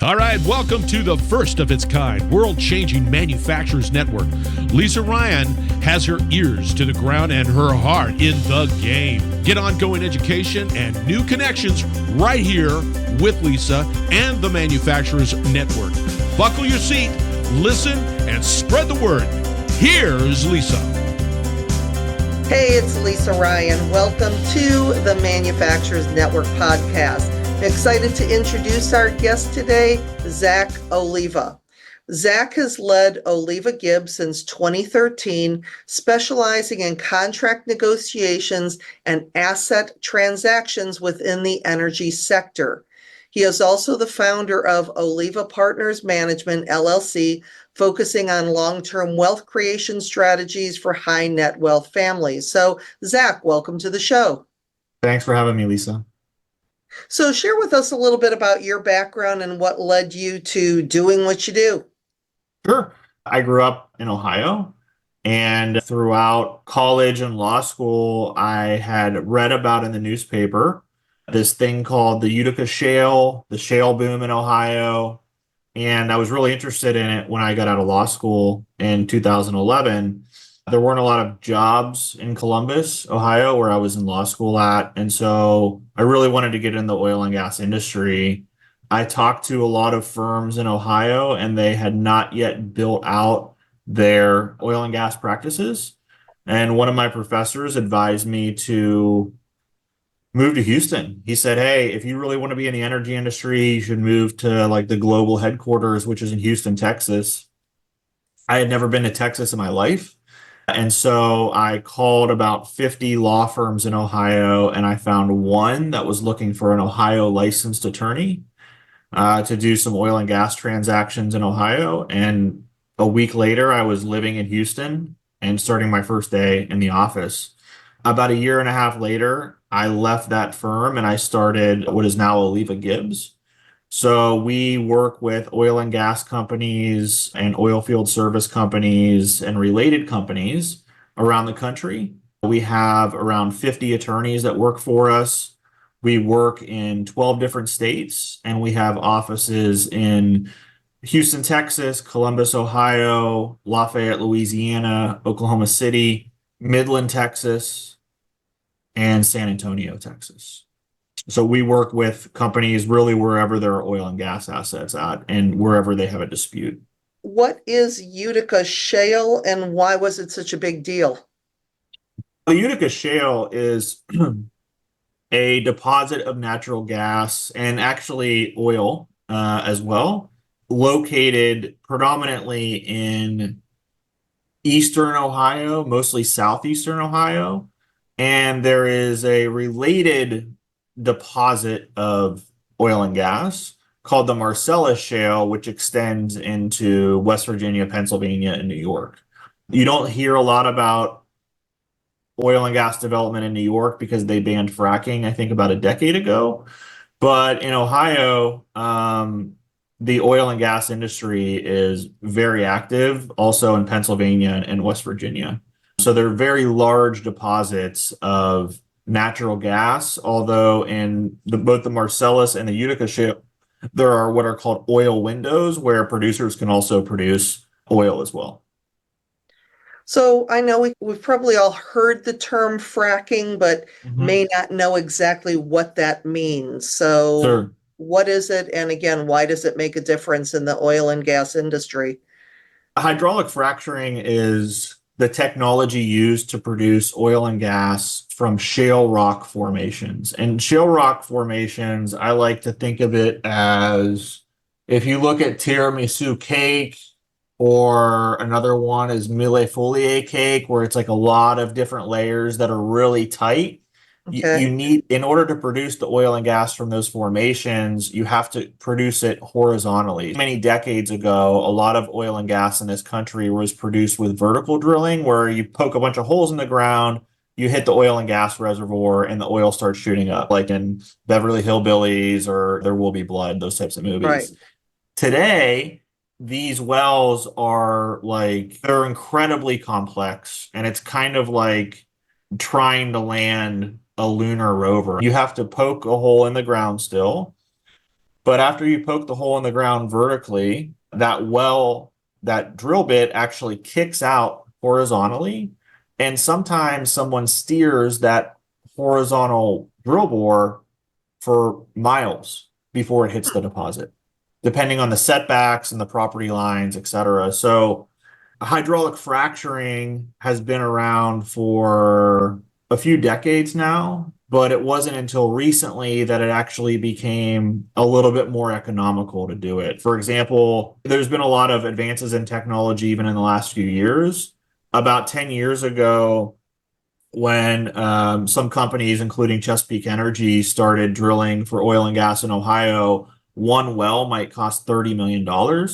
All right, welcome to the first of its kind, world-changing manufacturers network. Lisa Ryan has her ears to the ground and her heart in the game. Get ongoing education and new connections right here with Lisa and the Manufacturers Network. Buckle your seat, listen, and spread the word. Here's Lisa. Hey, it's Lisa Ryan. Welcome to the Manufacturers Network podcast. I'm excited to introduce our guest today, Zack Oliva. Zack has led Oliva Gibbs since 2013, specializing in contract negotiations and asset transactions within the energy sector. He is also the founder of Oliva Partners Management, LLC, focusing on long-term wealth creation strategies for high net wealth families. So, Zack, welcome to the show. Thanks for having me, Lisa. So share with us a little bit about your background and what led you to doing what you do. Sure. I grew up in Ohio, and throughout college and law school, I had read about in the newspaper this thing called the Utica Shale, the shale boom in Ohio. And I was really interested in it when I got out of law school in 2011. There weren't a lot of jobs in Columbus, Ohio, where I was in law school at. And so I really wanted to get in the oil and gas industry. I talked to a lot of firms in Ohio, and they had not yet built out their oil and gas practices. And one of my professors advised me to move to Houston. He said, hey, if you really want to be in the energy industry, you should move to like the global headquarters, which is in Houston, Texas. I had never been to Texas in my life. And so I called about 50 law firms in Ohio, and I found one that was looking for an Ohio licensed attorney to do some oil and gas transactions in Ohio. And a week later, I was living in Houston and starting my first day in the office. About a year and a half later, I left that firm and I started what is now Oliva Gibbs. So we work with oil and gas companies and oil field service companies and related companies around the country. We have around 50 attorneys that work for us. We work in 12 different states, and we have offices in Houston, Texas, Columbus, Ohio, Lafayette, Louisiana, Oklahoma City, Midland, Texas, and San Antonio, Texas. So we work with companies really wherever there are oil and gas assets at and wherever they have a dispute. What is Utica Shale and why was it such a big deal? The Utica Shale is a deposit of natural gas and actually oil as well, located predominantly in eastern Ohio, mostly southeastern Ohio. And there is a related deposit of oil and gas called the Marcellus Shale, which extends into West Virginia, Pennsylvania, and New York. You don't hear a lot about oil and gas development in New York because they banned fracking, I think, about a decade ago. But in Ohio, the oil and gas industry is very active, also in Pennsylvania and West Virginia. So they're very large deposits of natural gas, although in both the Marcellus and the Utica Shale, there are what are called oil windows where producers can also produce oil as well. So I know we've probably all heard the term fracking, but may not know exactly what that means. So Sure. What is it? And again, why does it make a difference in the oil and gas industry? Hydraulic fracturing is the technology used to produce oil and gas from shale rock formations. And shale rock formations, I like to think of it as if you look at tiramisu cake, or another one is millefeuille cake, where it's like a lot of different layers that are really tight. Okay. You need, in order to produce the oil and gas from those formations, you have to produce it horizontally. Many decades ago, a lot of oil and gas in this country was produced with vertical drilling, where you poke a bunch of holes in the ground, you hit the oil and gas reservoir, and the oil starts shooting up, like in Beverly Hillbillies or There Will Be Blood, those types of movies. Right. Today, these wells are like, they're incredibly complex, and it's kind of like trying to land a lunar rover. You have to poke a hole in the ground still. But after you poke the hole in the ground vertically, that drill bit actually kicks out horizontally. And sometimes someone steers that horizontal drill bore for miles before it hits the deposit, depending on the setbacks and the property lines, et cetera. So hydraulic fracturing has been around for a few decades now, but it wasn't until recently that it actually became a little bit more economical to do it. For example, there's been a lot of advances in technology even in the last few years. About 10 years ago, when some companies, including Chesapeake Energy, started drilling for oil and gas in Ohio, one well might cost $30 million. Wow.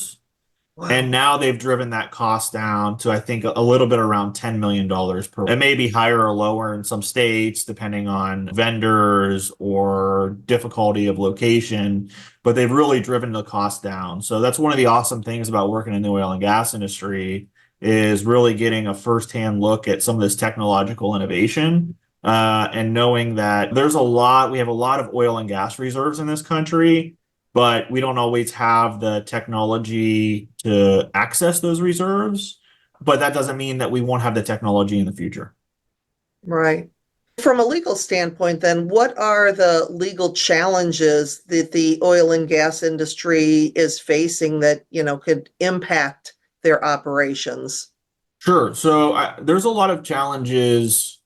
And now they've driven that cost down to, I think, a little bit around $10 million per. It may be higher or lower in some states, depending on vendors or difficulty of location, but they've really driven the cost down. So that's one of the awesome things about working in the oil and gas industry is really getting a firsthand look at some of this technological innovation and knowing that we have a lot of oil and gas reserves in this country, but we don't always have the technology to access those reserves. But that doesn't mean that we won't have the technology in the future. Right. From a legal standpoint, then, what are the legal challenges that the oil and gas industry is facing that, could impact their operations? Sure. So there's a lot of challenges.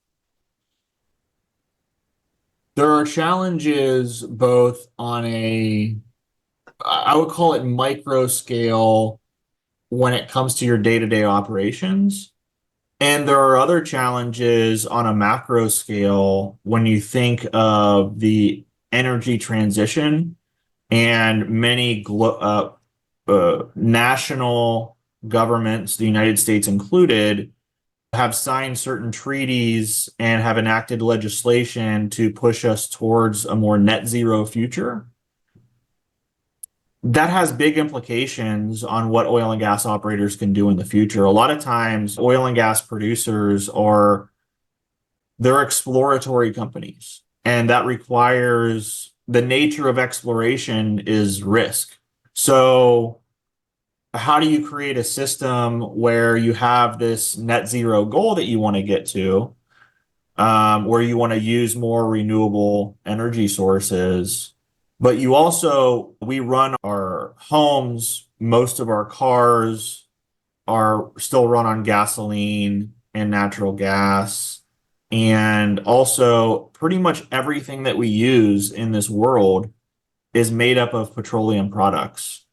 There are challenges both on I would call it micro scale when it comes to your day-to-day operations. And there are other challenges on a macro scale when you think of the energy transition and many national governments, the United States included, have signed certain treaties and have enacted legislation to push us towards a more net zero future. That has big implications on what oil and gas operators can do in the future. A lot of times, oil and gas producers they're exploratory companies, and that requires the nature of exploration is risk. So how do you create a system where you have this net zero goal that you want to get to, where you want to use more renewable energy sources? But we run our homes, most of our cars are still run on gasoline and natural gas. And also, pretty much everything that we use in this world is made up of petroleum products.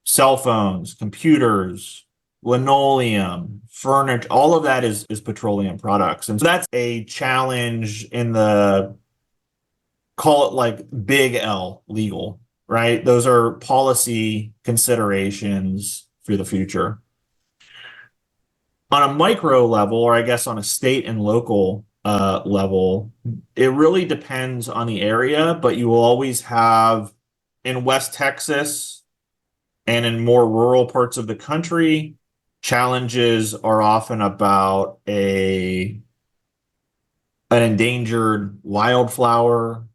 Cell phones, computers, linoleum, furniture, all of that is petroleum products. And so that's a challenge in call it like big L legal, right? Those are policy considerations for the future. On a micro level, or I guess on a state and local level, it really depends on the area, but you will always have in West Texas and in more rural parts of the country, challenges are often about an endangered wildflower.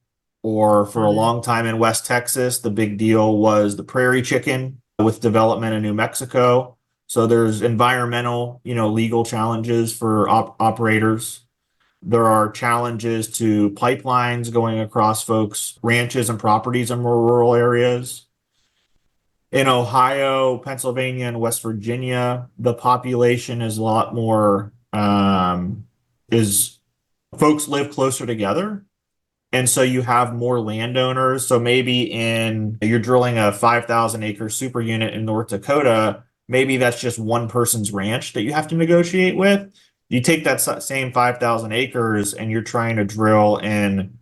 Or for a long time in West Texas, the big deal was the prairie chicken with development in New Mexico. So there's environmental, legal challenges for operators. There are challenges to pipelines going across folks' ranches and properties in more rural areas. In Ohio, Pennsylvania, and West Virginia, the population is a lot more, folks live closer together. And so you have more landowners. So maybe you're drilling a 5,000 acre super unit in North Dakota, maybe that's just one person's ranch that you have to negotiate with. You take that same 5,000 acres and you're trying to drill in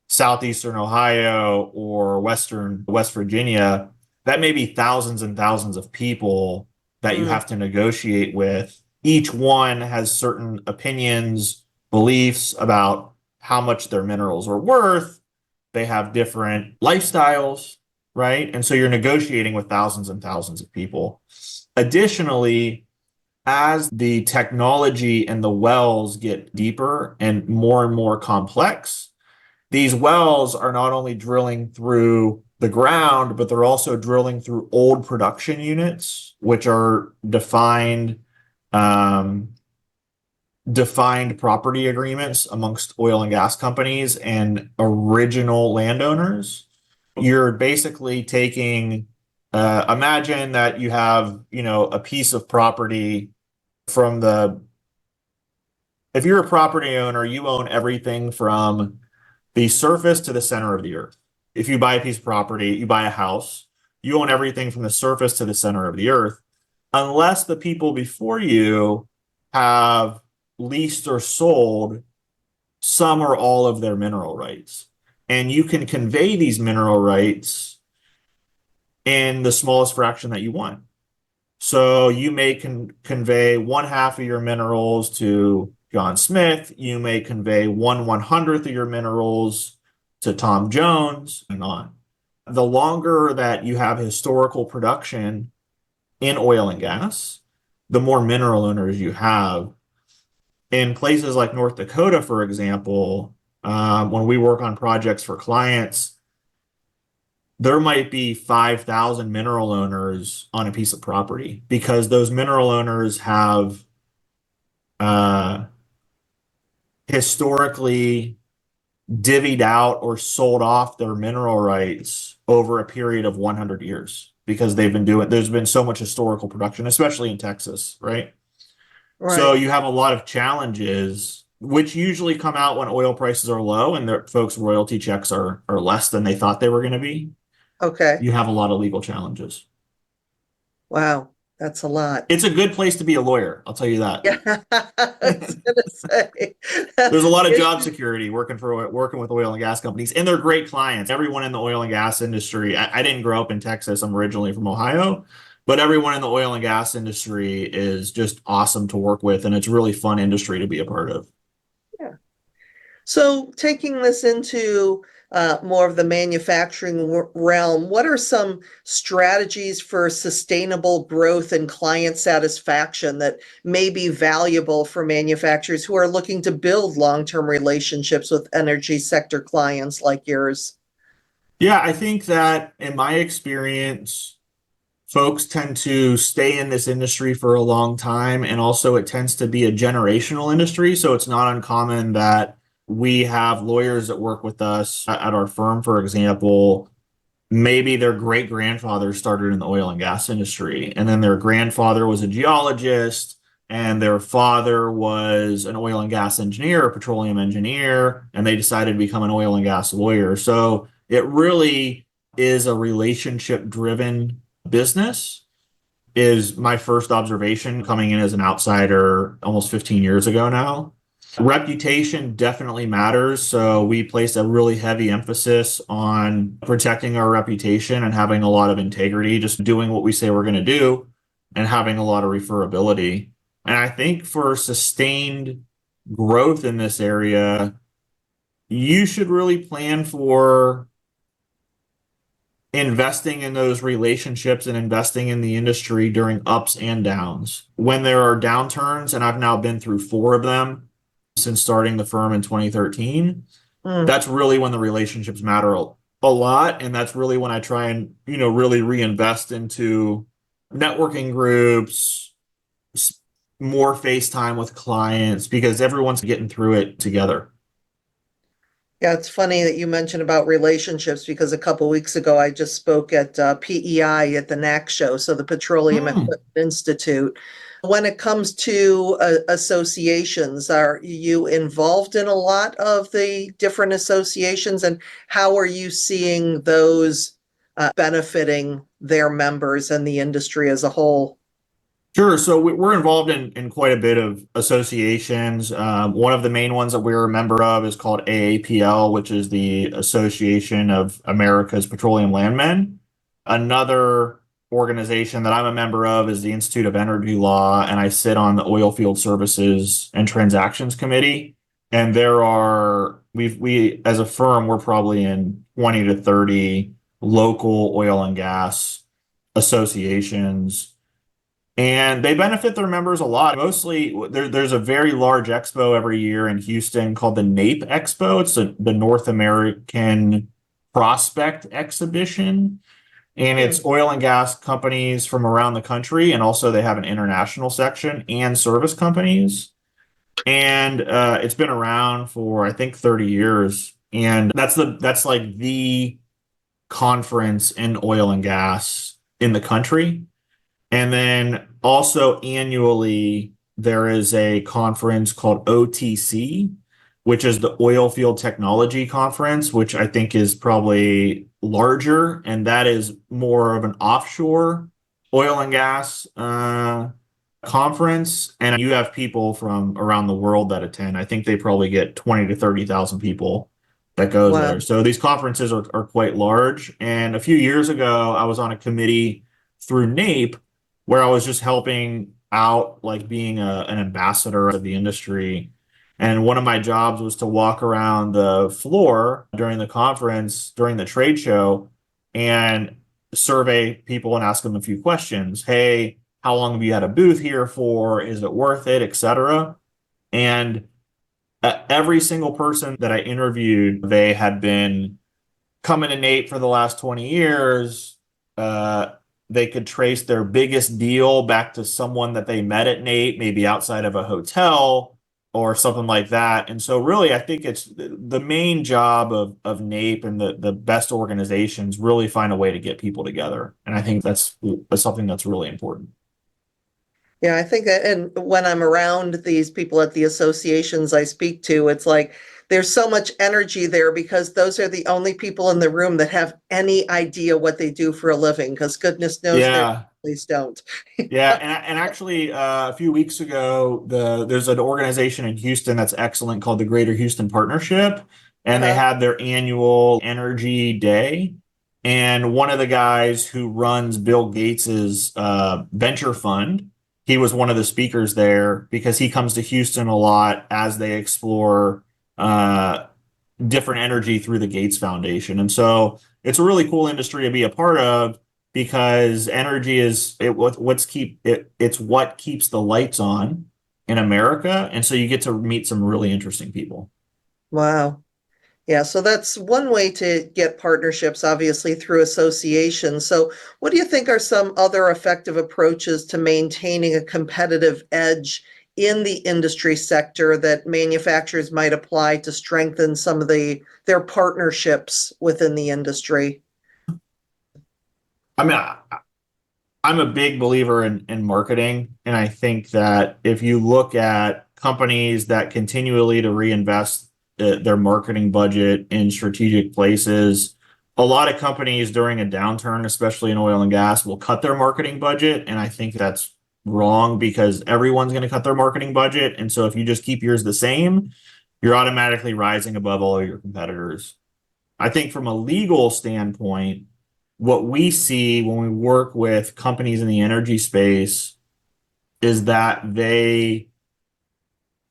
southeastern Ohio or West Virginia, that may be thousands and thousands of people that you have to negotiate with. Each one has certain opinions, beliefs about how much their minerals are worth. They have different lifestyles, right? And so you're negotiating with thousands and thousands of people. Additionally, as the technology and the wells get deeper and more complex, these wells are not only drilling through the ground, but they're also drilling through old production units, which are defined property agreements amongst oil and gas companies and original landowners. You're basically taking, imagine that you have, a piece of property if you're a property owner, you own everything from the surface to the center of the earth. If you buy a piece of property, you buy a house, you own everything from the surface to the center of the earth, unless the people before you have leased or sold some or all of their mineral rights. And you can convey these mineral rights in the smallest fraction that you want. So you may convey 1/2 of your minerals to John Smith. You may convey 1/100th of your minerals to Tom Jones, and on. The longer that you have historical production in oil and gas, the more mineral owners you have. In places like North Dakota, for example, when we work on projects for clients, there might be 5,000 mineral owners on a piece of property because those mineral owners have historically divvied out or sold off their mineral rights over a period of 100 years because there's been so much historical production, especially in Texas, right? So you have a lot of challenges, which usually come out when oil prices are low and their folks' royalty checks are less than they thought they were going to be. Okay. You have a lot of legal challenges. Wow, that's a lot. It's a good place to be a lawyer, I'll tell you that. Yeah, I was gonna say. There's a lot of job security working with oil and gas companies, and they're great clients. Everyone in the oil and gas industry, I didn't grow up in Texas, I'm originally from Ohio, but everyone in the oil and gas industry is just awesome to work with, and it's a really fun industry to be a part of. Yeah. So taking this into more of the manufacturing realm, what are some strategies for sustainable growth and client satisfaction that may be valuable for manufacturers who are looking to build long-term relationships with energy sector clients like yours? Yeah, I think that in my experience, folks tend to stay in this industry for a long time, and also it tends to be a generational industry. So it's not uncommon that we have lawyers that work with us at our firm, for example. Maybe their great grandfather started in the oil and gas industry, and then their grandfather was a geologist, and their father was an oil and gas engineer, a petroleum engineer, and they decided to become an oil and gas lawyer. So it really is a relationship-driven business, is my first observation coming in as an outsider almost 15 years ago now. Reputation definitely matters. So we place a really heavy emphasis on protecting our reputation and having a lot of integrity, just doing what we say we're going to do and having a lot of referability. And I think for sustained growth in this area, you should really plan for investing in those relationships and investing in the industry during ups and downs. When there are downturns, and I've now been through 4 of them since starting the firm in 2013, that's really when the relationships matter a lot. And that's really when I try and, really reinvest into networking groups, more face time with clients, because everyone's getting through it together. Yeah, it's funny that you mentioned about relationships because a couple weeks ago I just spoke at PEI at the NAC show, so the Petroleum Equipment Institute. When it comes to associations, are you involved in a lot of the different associations, and how are you seeing those benefiting their members and the industry as a whole? Sure. So we're involved in quite a bit of associations. One of the main ones that we're a member of is called AAPL, which is the Association of America's Petroleum Landmen. Another organization that I'm a member of is the Institute of Energy Law, and I sit on the Oil Field Services and Transactions Committee. And we as a firm, we're probably in 20 to 30 local oil and gas associations. And they benefit their members a lot. Mostly, there's a very large expo every year in Houston called the NAPE Expo. It's the North American prospect exhibition. And it's oil and gas companies from around the country. And also they have an international section and service companies. And it's been around for, I think, 30 years. And that's like the conference in oil and gas in the country. And then also annually, there is a conference called OTC, which is the Oil Field Technology Conference, which I think is probably larger. And that is more of an offshore oil and gas conference. And you have people from around the world that attend. I think they probably get 20 to 30,000 people that goes Wow. there. So these conferences are quite large. And a few years ago, I was on a committee through NAPE where I was just helping out, like being an ambassador of the industry. And one of my jobs was to walk around the floor during the conference, during the trade show, and survey people and ask them a few questions. Hey, how long have you had a booth here for? Is it worth it, etc.? And every single person that I interviewed, they had been coming to NAPE for the last 20 years. They could trace their biggest deal back to someone that they met at NAPE, maybe outside of a hotel or something like that. And so really, I think it's the main job of NAPE and the best organizations really find a way to get people together. And I think that's something that's really important. Yeah, I think and when I'm around these people at the associations I speak to, it's like there's so much energy there because those are the only people in the room that have any idea what they do for a living, because goodness knows Yeah. they don't. Yeah, and actually, a few weeks ago, there's an organization in Houston that's excellent called the Greater Houston Partnership, and they had their annual energy day. And one of the guys who runs Bill Gates's venture fund, he was one of the speakers there because he comes to Houston a lot as they explore different energy through the Gates Foundation. And so it's a really cool industry to be a part of, because energy is it's what keeps the lights on in America. And so you get to meet some really interesting people. Wow. Yeah, so that's one way to get partnerships, obviously through associations. So what do you think are some other effective approaches to maintaining a competitive edge in the industry sector that manufacturers might apply to strengthen some of their partnerships within the industry? I mean, I'm a big believer in marketing. And I think that if you look at companies that continually to reinvest their marketing budget in strategic places, a lot of companies during a downturn, especially in oil and gas, will cut their marketing budget. And I think that's wrong because everyone's going to cut their marketing budget. And so if you just keep yours the same, you're automatically rising above all of your competitors. I think from a legal standpoint, what we see when we work with companies in the energy space is that they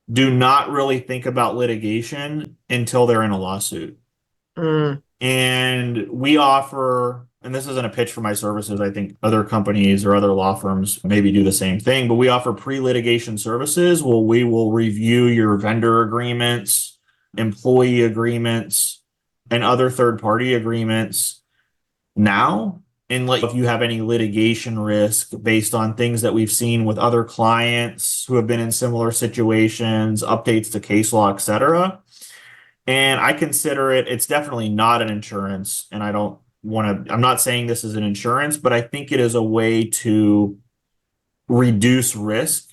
do not really think about litigation until they're in a lawsuit. And we offer, and this isn't a pitch for my services, I think other companies or other law firms maybe do the same thing, but we offer pre-litigation services. Well, we will review your vendor agreements, employee agreements, and other third-party agreements now, and if you have any litigation risk based on things that we've seen with other clients who have been in similar situations, updates to case law, etc. And I consider it's definitely not an insurance. And I'm not saying this is an insurance, but I think it is a way to reduce risk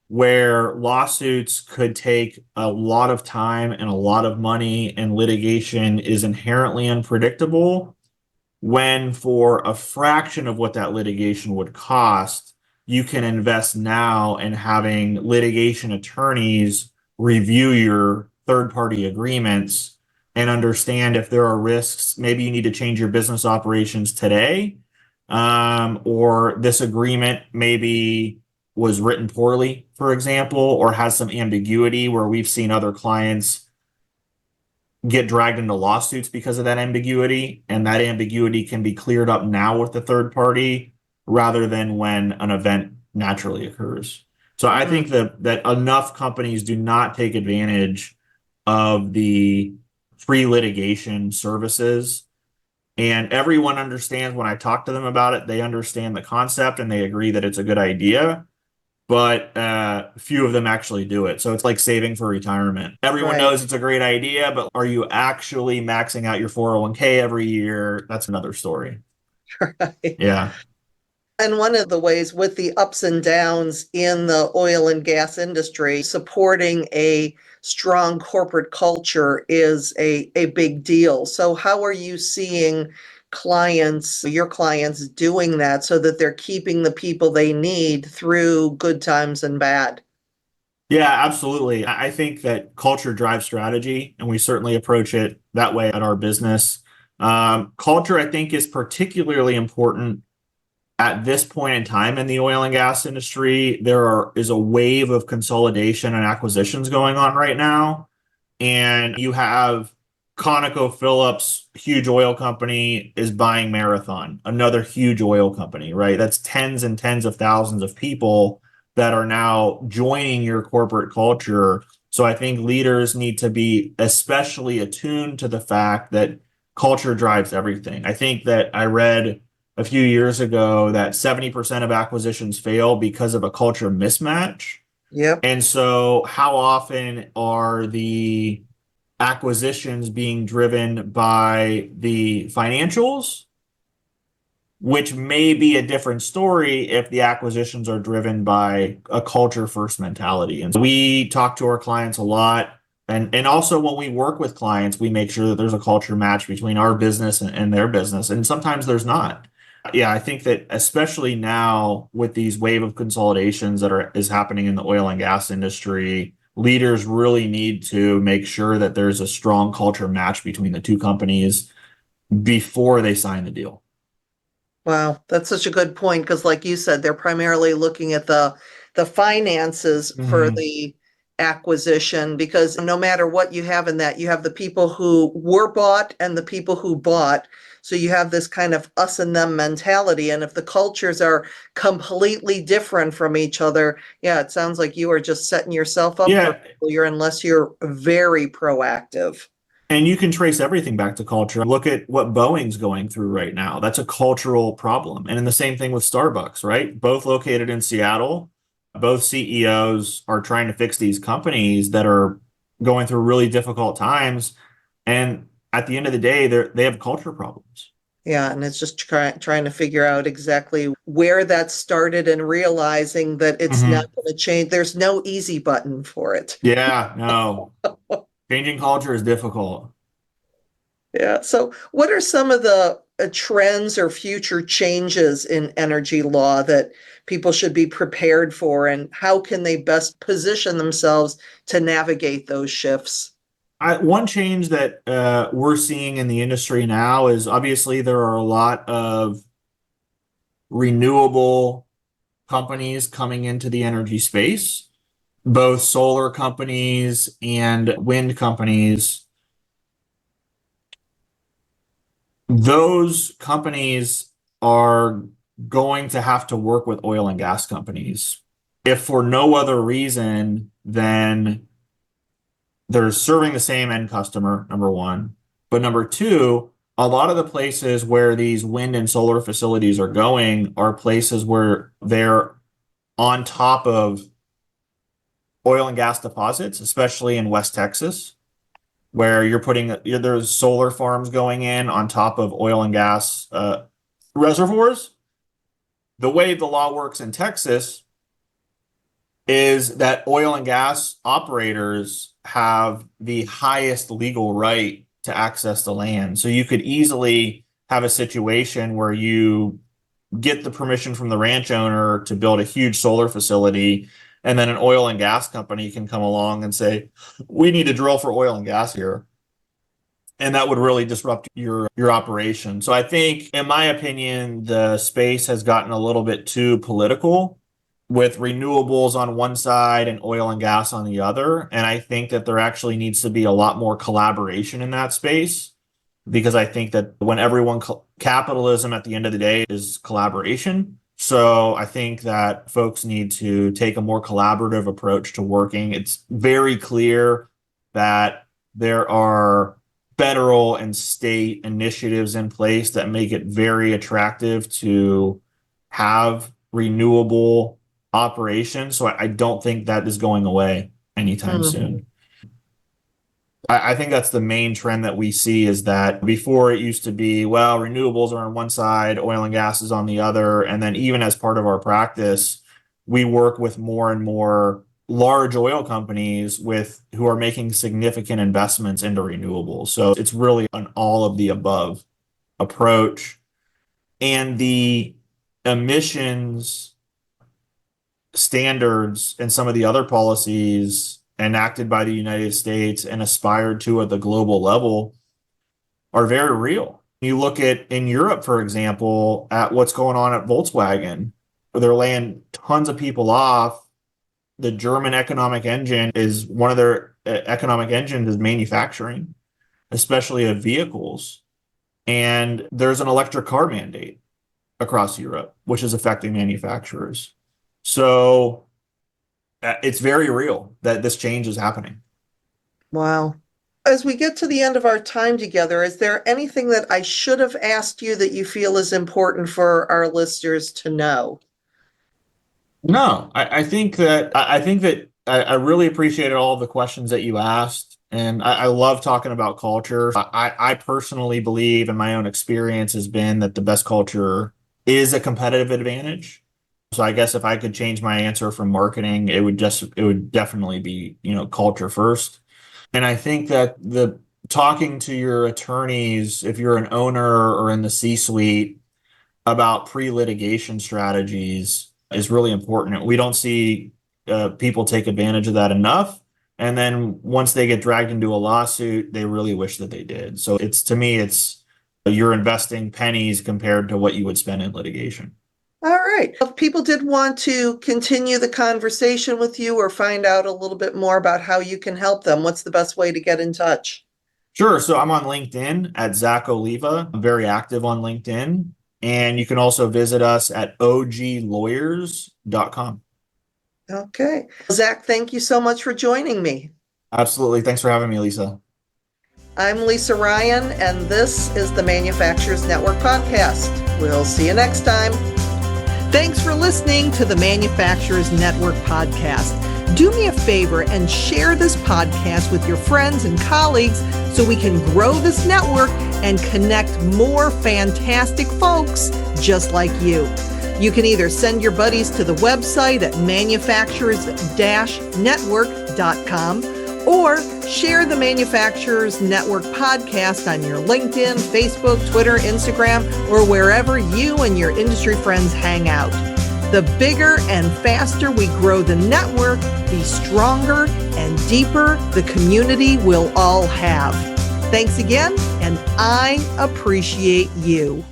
where lawsuits could take a lot of time and a lot of money, and litigation is inherently unpredictable. When for a fraction of what that litigation would cost, you can invest now in having litigation attorneys review your third-party agreements and understand if there are risks. Maybe you need to change your business operations today, or this agreement maybe was written poorly, for example, or has some ambiguity where we've seen other clients get dragged into lawsuits because of that ambiguity, and that ambiguity can be cleared up now with the third party rather than when an event naturally occurs. So I think that enough companies do not take advantage of the pre-litigation services. And everyone understands when I talk to them about it, they understand the concept and they agree that it's a good idea, but few of them actually do it. So it's like saving for retirement. Everyone Right. knows it's a great idea, but are you actually maxing out your 401k every year? That's another story. Right. Yeah. And one of the ways with the ups and downs in the oil and gas industry, supporting a strong corporate culture is a big deal. So how are you seeing your clients doing that so that they're keeping the people they need through good times and bad? Yeah, absolutely. I think that culture drives strategy, and we certainly approach it that way at our business. Culture, I think, is particularly important at this point in time in the oil and gas industry. Is a wave of consolidation and acquisitions going on right now. And you have ConocoPhillips, huge oil company, is buying Marathon, another huge oil company, right? That's tens and tens of thousands of people that are now joining your corporate culture. So I think leaders need to be especially attuned to the fact that culture drives everything. I think that I read a few years ago that 70% of acquisitions fail because of a culture mismatch. Yep. And so, how often are the acquisitions being driven by the financials, which may be a different story if the acquisitions are driven by a culture first mentality? And so we talk to our clients a lot. And also when we work with clients, we make sure that there's a culture match between our business and their business. And sometimes there's not. Yeah, I think that especially now with these wave of consolidations is happening in the oil and gas industry, leaders really need to make sure that there's a strong culture match between the two companies before they sign the deal. Wow, that's such a good point because, like you said, they're primarily looking at the finances for Mhm. the acquisition because no matter what you have in that, you have the people who were bought and the people who bought. So you have this kind of us and them mentality. And if the cultures are completely different from each other, yeah, it sounds like you are just setting yourself up for Yeah, failure unless you're very proactive. and you can trace everything back to culture. Look at what Boeing's going through right now. That's a cultural problem. And then the same thing with Starbucks, right? Both located in Seattle. Both CEOs are trying to fix these companies that are going through really difficult times. And at the end of the day, they have culture problems. Yeah, and it's just trying to figure out exactly where that started and realizing that it's not Mhm. going to change. There's no easy button for it. Yeah, no. Changing culture is difficult. Yeah. So, what are some of the trends or future changes in energy law that people should be prepared for, and how can they best position themselves to navigate those shifts? One change that we're seeing in the industry now is obviously there are a lot of renewable companies coming into the energy space, both solar companies and wind companies. Those companies are going to have to work with oil and gas companies, if for no other reason than they're serving the same end customer, number one. But number two, a lot of the places where these wind and solar facilities are going are places where they're on top of oil and gas deposits, especially in West Texas, where there's solar farms going in on top of oil and gas reservoirs. The way the law works in Texas is that oil and gas operators have the highest legal right to access the land. So you could easily have a situation where you get the permission from the ranch owner to build a huge solar facility, and then an oil and gas company can come along and say, we need to drill for oil and gas here. And that would really disrupt your operation. So I think, in my opinion, the space has gotten a little bit too political with renewables on one side and oil and gas on the other. And I think that there actually needs to be a lot more collaboration in that space because I think that when capitalism at the end of the day is collaboration. So I think that folks need to take a more collaborative approach to working. It's very clear that there are federal and state initiatives in place that make it very attractive to have renewable operations. So I don't think that is going away anytime soon. I think that's the main trend that we see, is that before it used to be, well, renewables are on one side, oil and gas is on the other. And then even as part of our practice, we work with more and more large oil companies who are making significant investments into renewables. So it's really an all of the above approach. And the emissions standards and some of the other policies enacted by the United States and aspired to at the global level are very real. You look at in Europe, for example, at what's going on at Volkswagen. They're laying tons of people off. The German economic engine is one of their economic engines is manufacturing, especially of vehicles. And there's an electric car mandate across Europe, which is affecting manufacturers. So it's very real that this change is happening. Wow. As we get to the end of our time together, is there anything that I should have asked you that you feel is important for our listeners to know? No, I think that I really appreciated all of the questions that you asked, and I love talking about culture. I personally believe, and my own experience has been, that the best culture is a competitive advantage. So I guess if I could change my answer from marketing, it would definitely be, culture first. And I think that the talking to your attorneys, if you're an owner or in the C-suite, about pre-litigation strategies is really important. We don't see people take advantage of that enough. And then once they get dragged into a lawsuit, they really wish that they did. So to me, you're investing pennies compared to what you would spend in litigation. All right. If people did want to continue the conversation with you or find out a little bit more about how you can help them, what's the best way to get in touch? Sure. So I'm on LinkedIn at Zack Oliva. I'm very active on LinkedIn. And you can also visit us at oglawyers.com. Okay. Zack, thank you so much for joining me. Absolutely. Thanks for having me, Lisa. I'm Lisa Ryan, and this is the Manufacturers Network podcast. We'll see you next time. Thanks for listening to the Manufacturers Network podcast. Do me a favor and share this podcast with your friends and colleagues so we can grow this network and connect more fantastic folks just like you. You can either send your buddies to the website at manufacturers-network.com or share the Manufacturers Network podcast on your LinkedIn, Facebook, Twitter, Instagram, or wherever you and your industry friends hang out. The bigger and faster we grow the network, the stronger and deeper the community we'll all have. Thanks again, and I appreciate you.